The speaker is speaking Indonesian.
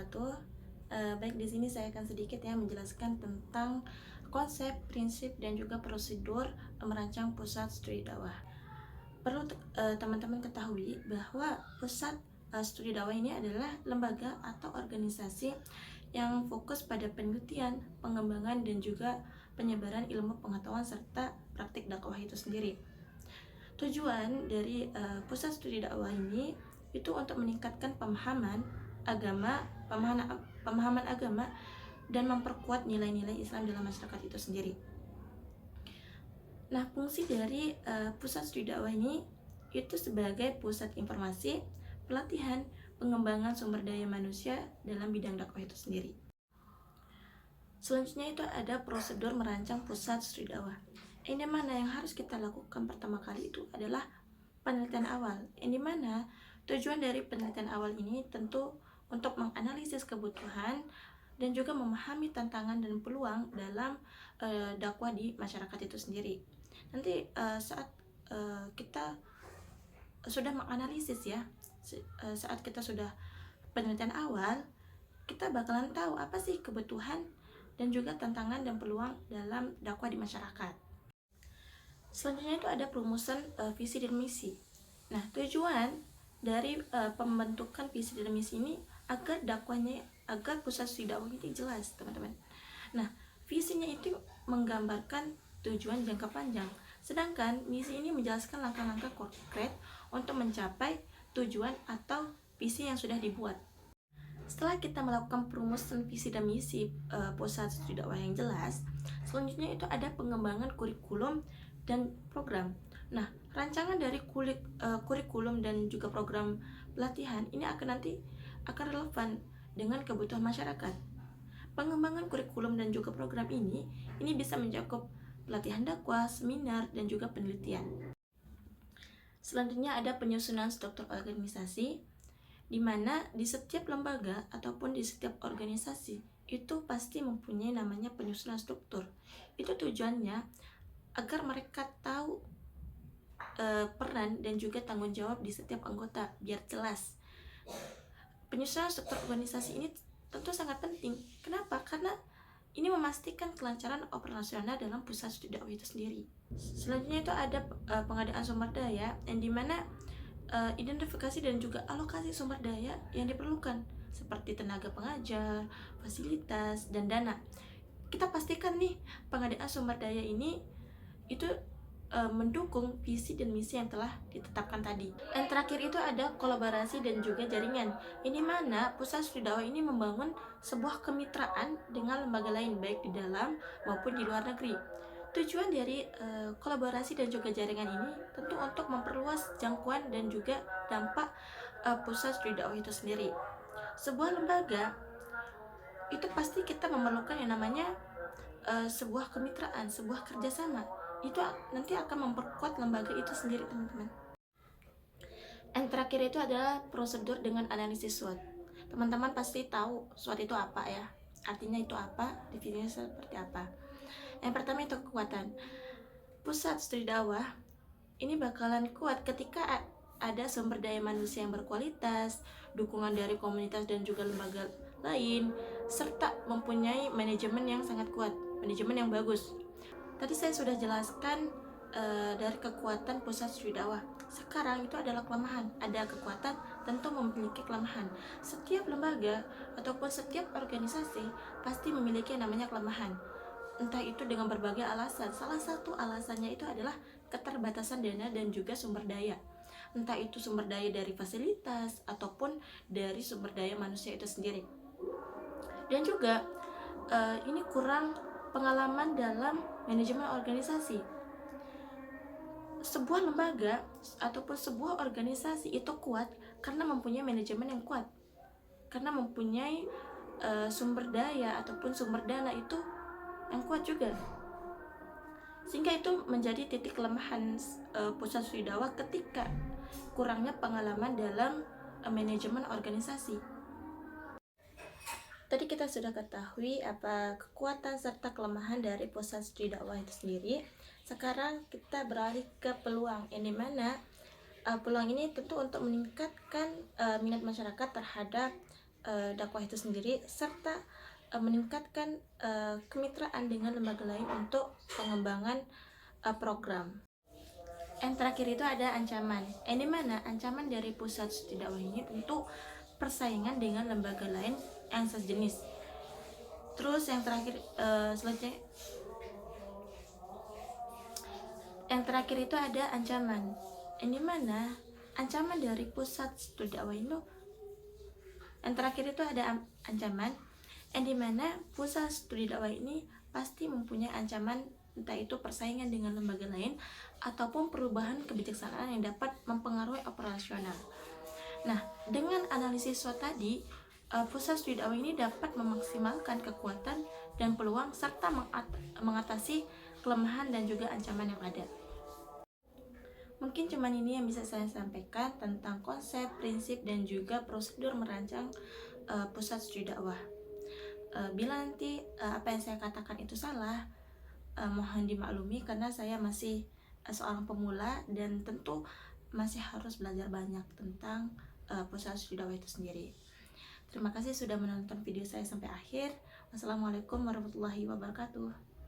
wabarakatuh. Baik, di sini saya akan sedikit ya menjelaskan tentang konsep, prinsip, dan juga prosedur merancang pusat studi dakwah. Perlu teman-teman ketahui bahwa pusat studi dakwah ini adalah lembaga atau organisasi yang fokus pada penelitian, pengembangan, dan juga penyebaran ilmu pengetahuan serta praktik dakwah itu sendiri. Tujuan dari pusat studi dakwah ini itu untuk meningkatkan pemahaman agama dan memperkuat nilai-nilai Islam dalam masyarakat itu sendiri. Nah, fungsi dari pusat studi dakwah ini itu sebagai pusat informasi, pelatihan, pengembangan sumber daya manusia dalam bidang dakwah itu sendiri. Selanjutnya itu ada prosedur merancang pusat studi dakwah. Ini mana yang harus kita lakukan pertama kali itu adalah penelitian awal. Ini mana tujuan dari penelitian awal ini tentu untuk menganalisis kebutuhan dan juga memahami tantangan dan peluang dalam dakwah di masyarakat itu sendiri. Nanti saat kita sudah menganalisis ya, saat kita sudah penelitian awal, kita bakalan tahu apa sih kebutuhan dan juga tantangan dan peluang dalam dakwah di masyarakat. Selanjutnya itu ada perumusan visi dan misi. Nah, tujuan dari pembentukan visi dan misi ini agar pusat studi dakwah ini jelas, teman-teman. Nah, visinya itu menggambarkan tujuan jangka panjang, sedangkan misi ini menjelaskan langkah-langkah konkret untuk mencapai tujuan atau visi yang sudah dibuat. Setelah kita melakukan perumusan visi dan misi pusat studi dakwah yang jelas, selanjutnya itu ada pengembangan kurikulum dan program. Nah, rancangan dari kurikulum dan juga program pelatihan ini akan relevan dengan kebutuhan masyarakat. Pengembangan kurikulum dan juga program ini bisa mencakup pelatihan dakwah, seminar, dan juga penelitian. Selanjutnya ada penyusunan struktur organisasi, di mana di setiap lembaga ataupun di setiap organisasi itu pasti mempunyai namanya penyusunan struktur. Itu tujuannya agar mereka tahu peran dan juga tanggung jawab di setiap anggota biar jelas. Penyusunan struktur organisasi ini tentu sangat penting. Kenapa? Karena ini memastikan kelancaran operasional dalam pusat studi dakwah itu sendiri. Selanjutnya itu ada pengadaan sumber daya, yang dimana identifikasi dan juga alokasi sumber daya yang diperlukan seperti tenaga pengajar, fasilitas, dan dana. Kita pastikan nih pengadaan sumber daya ini itu mendukung visi dan misi yang telah ditetapkan tadi. Dan terakhir itu ada kolaborasi dan juga jaringan. Ini mana pusat studi dakwah ini membangun sebuah kemitraan dengan lembaga lain baik di dalam maupun di luar negeri. Tujuan dari kolaborasi dan juga jaringan ini tentu untuk memperluas jangkauan dan juga dampak pusat studi dakwah itu sendiri. Sebuah lembaga itu pasti kita memerlukan yang namanya sebuah kemitraan, sebuah kerjasama. Itu nanti akan memperkuat lembaga itu sendiri, teman-teman. Yang terakhir itu adalah prosedur dengan analisis SWOT. Teman-teman pasti tahu SWOT itu apa ya, artinya itu apa, definisinya seperti apa. Yang pertama itu kekuatan. Pusat studi dakwah ini bakalan kuat ketika ada sumber daya manusia yang berkualitas, dukungan dari komunitas dan juga lembaga lain, serta mempunyai manajemen yang sangat kuat, manajemen yang bagus. Tadi saya sudah jelaskan dari kekuatan pusat studi dakwah. Sekarang itu adalah kelemahan. Ada kekuatan tentu memiliki kelemahan. Setiap lembaga ataupun setiap organisasi pasti memiliki yang namanya kelemahan. Entah itu dengan berbagai alasan. Salah satu alasannya itu adalah keterbatasan dana dan juga sumber daya. Entah itu sumber daya dari fasilitas ataupun dari sumber daya manusia itu sendiri. Dan juga ini kurang pengalaman dalam manajemen organisasi. Sebuah lembaga ataupun sebuah organisasi itu kuat karena mempunyai manajemen yang kuat, karena mempunyai sumber daya ataupun sumber dana itu yang kuat juga, sehingga itu menjadi titik kelemahan pusat studi dakwah ketika kurangnya pengalaman dalam manajemen organisasi. Tadi kita sudah ketahui apa kekuatan serta kelemahan dari pusat studi dakwah itu sendiri. Sekarang kita beralih ke peluang, yang dimana peluang ini tentu untuk meningkatkan minat masyarakat terhadap dakwah itu sendiri, serta meningkatkan kemitraan dengan lembaga lain untuk pengembangan program. Yang terakhir itu ada ancaman. Di mana ancaman dari pusat studi dakwah ini tentu persaingan dengan lembaga lain yang sejenis. Terus yang terakhir selanjutnya, yang terakhir itu ada ancaman. Di mana ancaman dari pusat studi dakwah itu, yang terakhir itu ada ancaman, yang dimana pusat studi dakwah ini pasti mempunyai ancaman, entah itu persaingan dengan lembaga lain ataupun perubahan kebijaksanaan yang dapat mempengaruhi operasional. Nah, dengan analisis SWOT tadi, pusat studi dakwah ini dapat memaksimalkan kekuatan dan peluang serta mengatasi kelemahan dan juga ancaman yang ada. Mungkin cuman ini yang bisa saya sampaikan tentang konsep, prinsip, dan juga prosedur merancang pusat studi dakwah. Bila nanti apa yang saya katakan itu salah, mohon dimaklumi karena saya masih seorang pemula dan tentu masih harus belajar banyak tentang pusat studi dakwah itu sendiri. Terima kasih sudah menonton video saya sampai akhir. Wassalamualaikum warahmatullahi wabarakatuh.